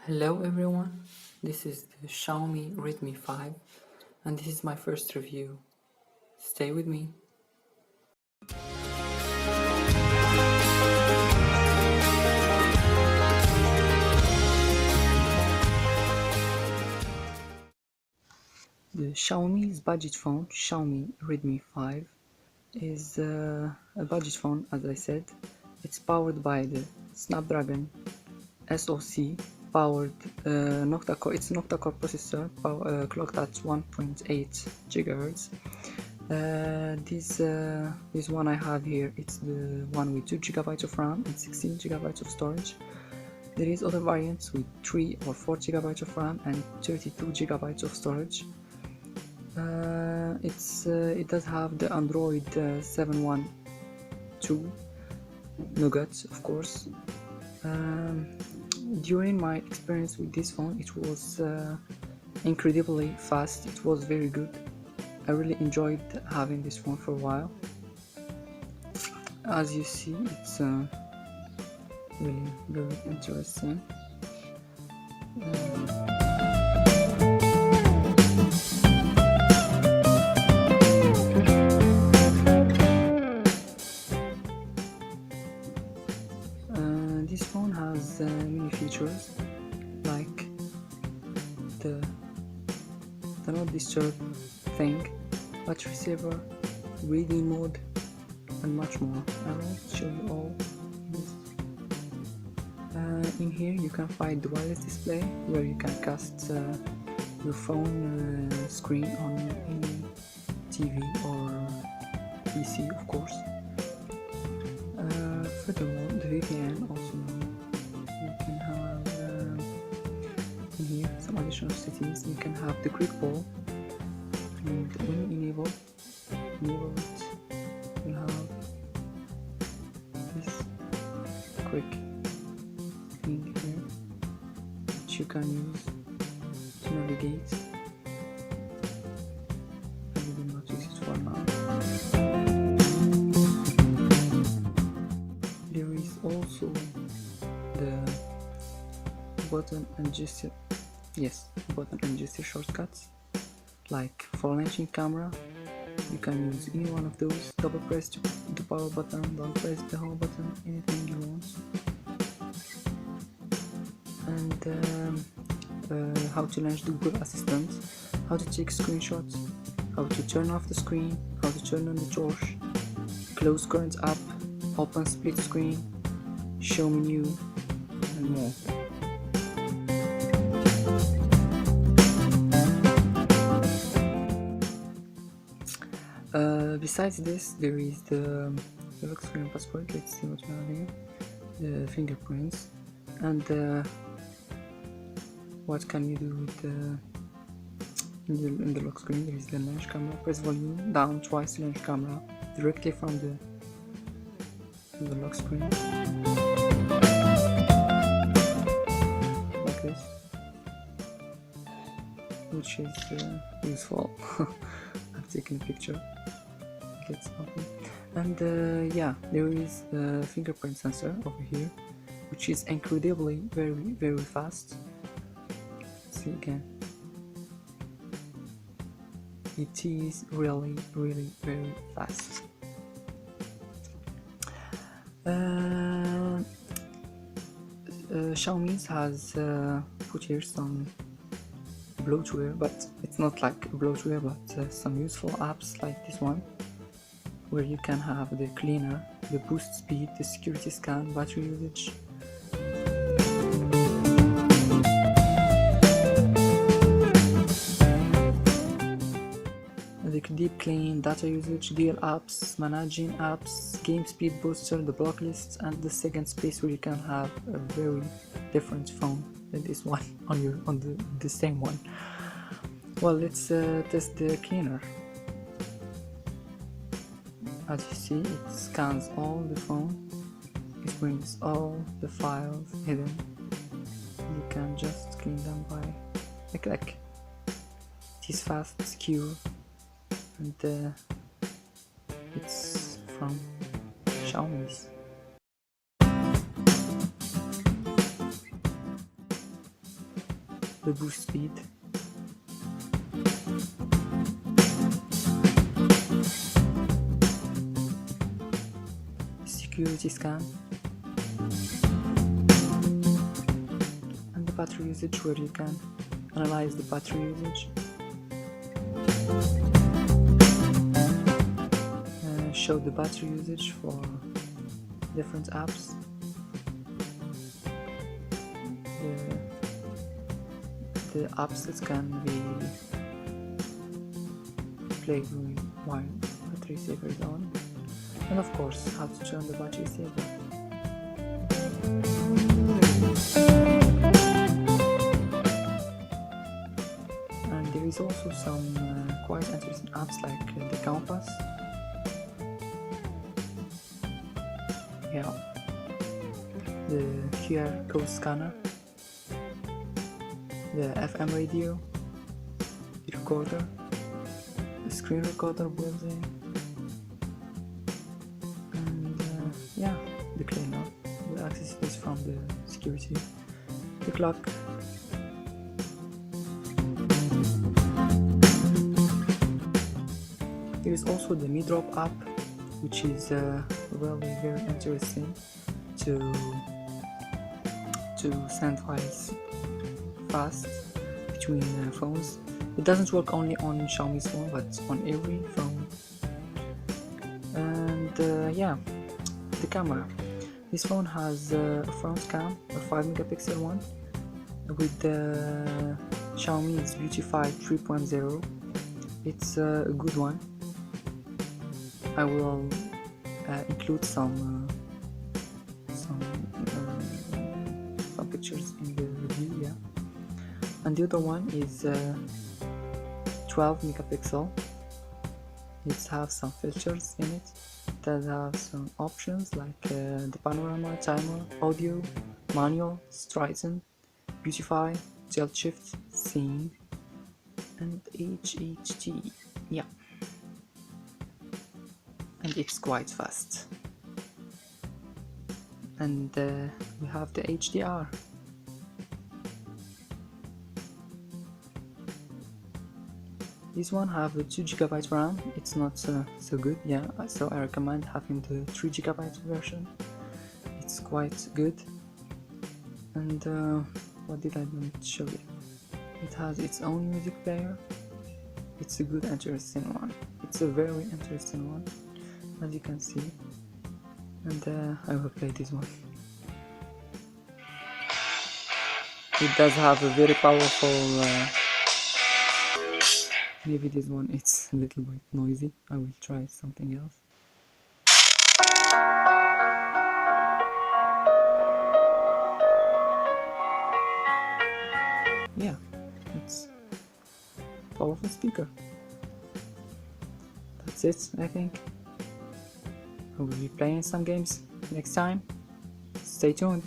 Hello everyone, this is the Xiaomi Redmi 5 and this is my first review. Stay with me. The Xiaomi's budget phone, Xiaomi Redmi 5, is a budget phone, as I said. It's powered by the Snapdragon SoC powered it's an octa-core processor, clocked at 1.8 GHz. This one I have here, it's the one with 2 GB of RAM and 16 GB of storage. There is other variants with 3 or 4 GB of RAM and 32 GB of storage. It does have the Android 7.1.2 Nougat, of course. During my experience with this phone, it was incredibly fast. It was very good. I really enjoyed having this phone for a while. As you see, it's really very interesting. This phone has many features like the not disturb thing, battery saver, reading mode, and much more. I won't show you all this. In here you can find the wireless display where you can cast your phone screen on any TV or PC, of course. Furthermore, the VPN also, you can have in here some additional settings. You can have the quick ball, and when you enable it, you have this quick thing here which you can use to navigate. I will not use it for now. There is also the button and gesture, shortcuts, like for launching camera. You can use any one of those. Double press the power button, don't press the home button, anything you want. And how to launch the Google Assistant, how to take screenshots, how to turn off the screen, how to turn on the torch, close current app, open split screen, show menu, and more. Besides this, there is the lock screen passport. Let's see what we have here. The fingerprints, and what can you do with in the lock screen. There is the launch camera. Press volume down twice to launch camera directly from the lock screen, like this, which is useful. I've taken a picture. Let's open. And yeah, there is a fingerprint sensor over here, which is incredibly very fast. Let's see again. It is really very fast. Xiaomi's has put here some bloatware, but it's not like bloatware, but some useful apps like this one, where you can have the cleaner, the boost speed, the security scan, battery usage. The deep clean, data usage, deal apps, managing apps, game speed booster, the block lists, and the second space where you can have a very different phone than this one on the same one. Well, let's test the cleaner. As you see, it scans all the phone. It brings all the files hidden. You can just clean them by a click. It is fast, secure, and it's from Xiaomi's. the boost speed. Security scan. And the battery usage, where you can analyze the battery usage. Show the battery usage for different apps. The apps that can be played while battery saver is on, and of course how to turn the battery saver. And there is also some quite interesting apps like the compass. Yeah, the QR code scanner, the FM radio, the recorder, the screen recorder built in, and yeah, the cleaner. We'll access this from the security, the clock. There is also the Mi Drop app, which is really very interesting to send files fast between phones. It doesn't work only on Xiaomi's phone, but on every phone. And yeah, the camera. This phone has a front cam, a 5 megapixel one, with the Xiaomi's Beautify 3.0. It's a good one. I will include some pictures in the review, yeah. And the other one is 12 megapixel. It has some features in it that have some options like the panorama, timer, audio, manual, Triton, Beautify, tilt shift, scene, and HHD. Yeah, and it's quite fast. And we have the HDR. This one have a 2 GB RAM. It's not so good, yeah, so I recommend having the 3 GB version. It's quite good. And what did I want to show you? It has its own music player. It's a good, interesting one. It's a very interesting one, as you can see. And I will play this one. It does have a very powerful maybe this one it's a little bit noisy. I will try something else. Yeah, it's a powerful speaker. That's it, I think. I will be playing some games next time. Stay tuned.